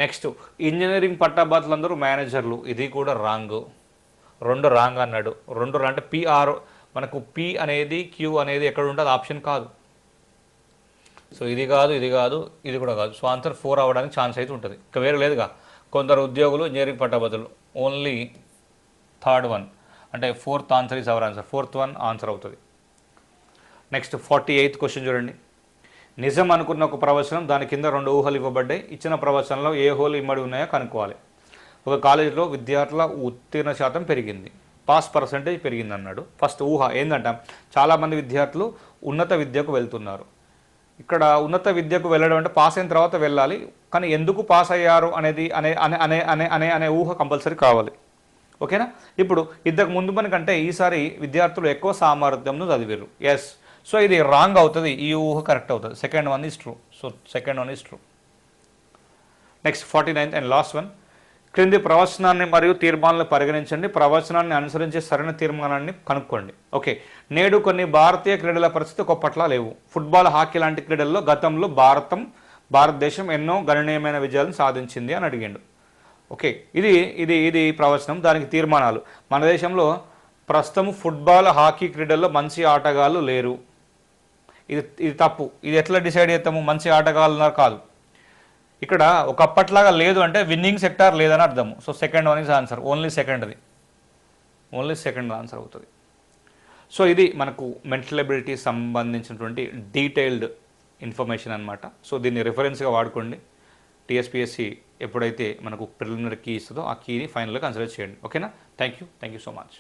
నెక్స్ట్ ఇంజనీరింగ్ పట్టభద్రులందరూ మేనేజర్లు, ఇది కూడా రాంగ్. 2 రాంగ్ అన్నాడు. 2 అంటే పిఆర్, మనకు పి అనేది క్యూ అనేది ఎక్కడ ఉంటుంది, ఆప్షన్ కాదు. సో ఇది కాదు, ఇది కూడా కాదు. సో ఆన్సర్ 4 అవ్వడానికి ఛాన్స్ అయితే ఉంటుంది, ఇంకా వేరే లేదుగా. కొందరు ఉద్యోగులు ఇంజనీరింగ్ పట్టభద్రులు, ఓన్లీ 3rd one అంటే 4th answer is our answer. 4th one answer అవుతుంది. నెక్స్ట్ 48th క్వశ్చన్ చూడండి. నిజం అనుకున్న ఒక ప్రవచనం, దాని కింద 2 ఊహలు ఇవ్వబడ్డాయి. ఇచ్చిన ప్రవచనంలో ఏ ఊహలు ఇమ్మడి ఉన్నాయో కనుక్కోవాలి. ఒక కాలేజీలో విద్యార్థుల ఉత్తీర్ణ శాతం పెరిగింది, పాస్ పర్సంటేజ్ పెరిగింది అన్నాడు. ఫస్ట్ ఊహ ఏంటంట, చాలామంది విద్యార్థులు ఉన్నత విద్యకు వెళ్తున్నారు. ఇక్కడ ఉన్నత విద్యకు వెళ్ళడం అంటే పాస్ అయిన తర్వాత వెళ్ళాలి, కానీ ఎందుకు పాస్ అయ్యారు అనేది అనే ఊహ కంపల్సరీ కావాలి. ఓకేనా. ఇప్పుడు ఇంతకు ముందు మనకంటే ఈసారి విద్యార్థులు ఎక్కువ సామర్థ్యంను చదివారు. ఎస్, సో ఇది రాంగ్ అవుతుంది, ఈ ఊహ కరెక్ట్ అవుతుంది. Second one is true. So second one is true. Next 49th and last one. క్రింది ప్రవచనాన్ని మరియు తీర్మానాలను పరిగణించండి, ప్రవచనాన్ని అనుసరించే సరైన తీర్మానాన్ని కనుక్కోండి. ఓకే, నేడు కొన్ని భారతీయ క్రీడల పరిస్థితి ఒకప్పట్లా లేవు. ఫుట్బాల్, హాకీ లాంటి క్రీడల్లో గతంలో భారతదేశం ఎన్నో గణనీయమైన విజయాలను సాధించింది అని అడిగిండు. ఓకే, ఇది ఇది ఇది ప్రవచనం. దానికి తీర్మానాలు. మన దేశంలో ప్రస్తుతం ఫుట్బాల్, హాకీ క్రీడల్లో మంచి ఆటగాళ్ళు లేరు. ఇది ఇది తప్పు. ఇది ఎట్లా డిసైడ్ చేస్తాము? మంచి ఆటగాళ్ళు ఉన్నారు కాదు. ఇక్కడ ఒకప్పట్లాగా లేదు అంటే విన్నింగ్ సెక్టార్ లేదని అర్థము. So second one is answer. Only second answer అవుతుంది. సో ఇది మనకు మెంటల్ ఎబిలిటీ సంబంధించినటువంటి డీటెయిల్డ్ ఇన్ఫర్మేషన్ అనమాట. సో దీన్ని రిఫరెన్స్గా వాడుకోండి. టీఎస్పీఎస్సీ ఎప్పుడైతే మనకు ప్రిలిమినరీ కీ ఇస్తుందో ఆ కీని ఫైనల్గా కన్సిడర్ చేయండి. ఓకేనా? Thank you so much.